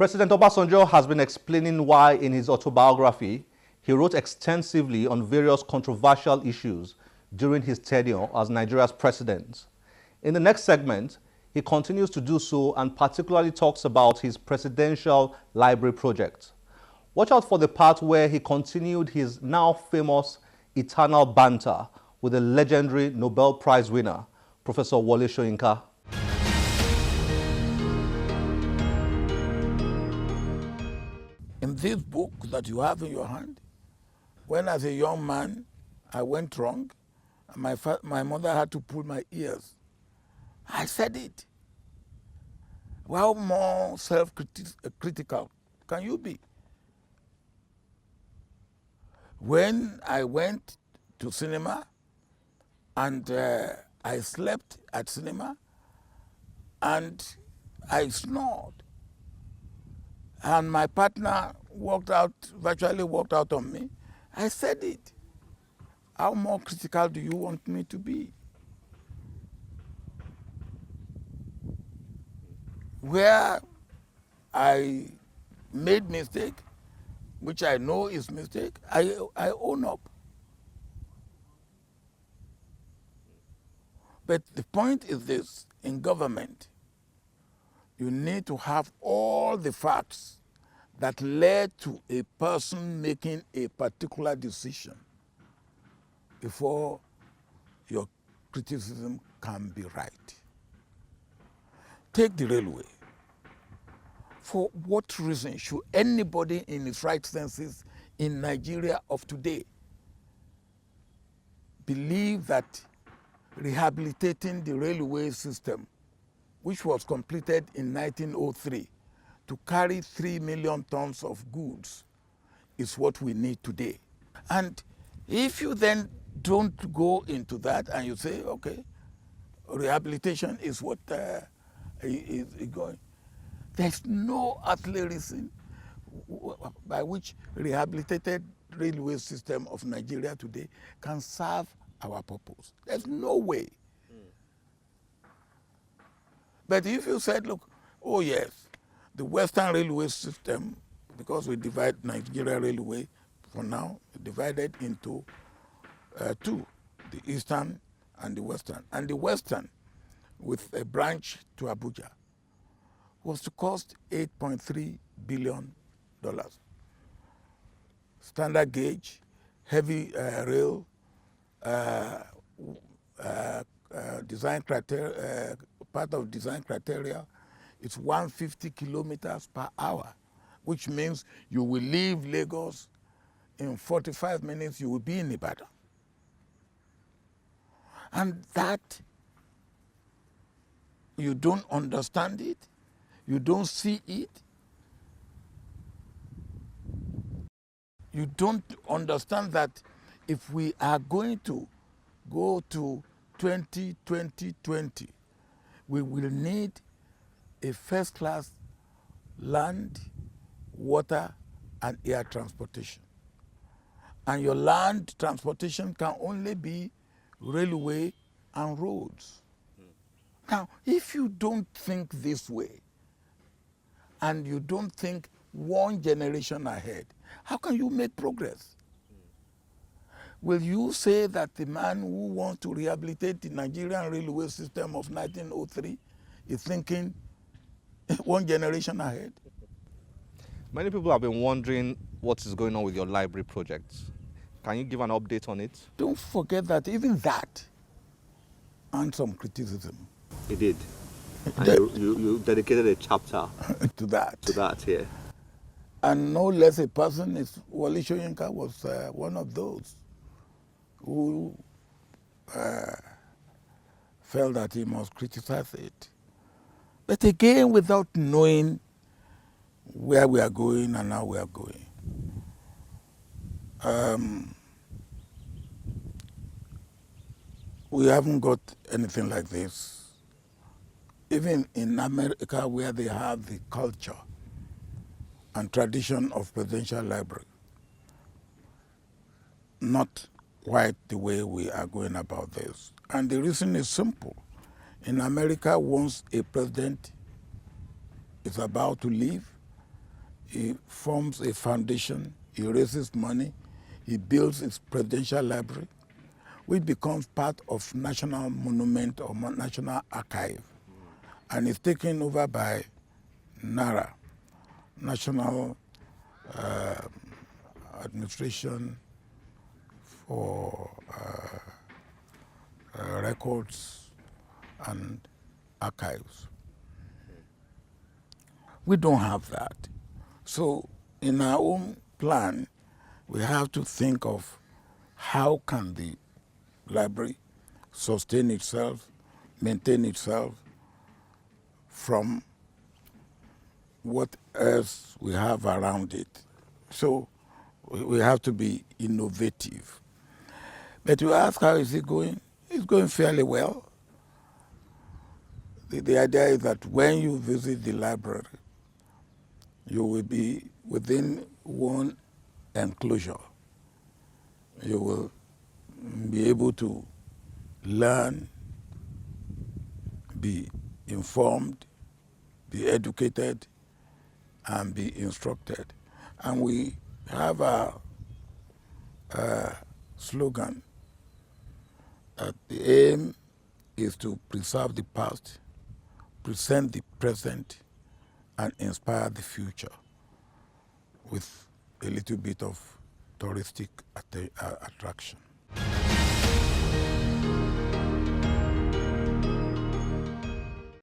President Obasanjo has been explaining why in his autobiography he wrote extensively on various controversial issues during his tenure as Nigeria's president. In the next segment, he continues to do so and particularly talks about his presidential library project. Watch out for the part where he continued his now famous eternal banter with the legendary Nobel Prize winner, Professor Wole Soyinka. In this book that you have in your hand, when as a young man I went wrong, my mother had to pull my ears. I said it. How more self-critical can you be? When I went to cinema and I slept at cinema and I snored, and my partner virtually walked out on me, I said it. How more critical do you want me to be? Where I made mistake, which I know is mistake, I own up. But the point is this: in government, you need to have all the facts that led to a person making a particular decision before your criticism can be right. Take the railway. For what reason should anybody in his right senses in Nigeria of today believe that rehabilitating the railway system, which was completed in 1903, to carry 3 million tons of goods, is what we need today? And if you then don't go into that and you say, okay, rehabilitation is what is going, there's no earthly reason by which rehabilitated railway system of Nigeria today can serve our purpose. There's no way. But if you said, look, oh yes, the Western railway system, because we divide Nigeria railway for now, divided into two, the Eastern and the Western. And the Western, with a branch to Abuja, was to cost $8.3 billion. Standard gauge, heavy rail, design criteria, part of design criteria, it's 150 kilometers per hour, which means you will leave Lagos in 45 minutes, you will be in Ibadan. And that, you don't understand it, you don't see it, you don't understand that if we are going to go to 2020, we will need a first-class land, water, and air transportation. And your land transportation can only be railway and roads. Now, if you don't think this way, and you don't think one generation ahead, how can you make progress? Will you say that the man who wants to rehabilitate the Nigerian railway system of 1903 is thinking one generation ahead? Many people have been wondering what is going on with your library project. Can you give an update on it? Don't forget that even that earned some criticism. It did. And you dedicated a chapter to that. To that, yeah. And no less a person is Wole Soyinka was one of those who felt that he must criticize it. But again, without knowing where we are going and how we are going. We haven't got anything like this. Even in America, where they have the culture and tradition of presidential library, not quite the way we are going about this. And the reason is simple. In America, once a president is about to leave, he forms a foundation, he raises money, he builds his presidential library, which becomes part of national monument or national archive, and is taken over by NARA, National Administration for Records and Archives. We don't have that. So in our own plan, we have to think of how can the library sustain itself, maintain itself from what else we have around it. So we have to be innovative. But you ask, how is it going? It's going fairly well. The idea is that when you visit the library, you will be within one enclosure. You will be able to learn, be informed, be educated, and be instructed. And we have a slogan that the aim is to preserve the past, present the present, and inspire the future with a little bit of touristic attraction.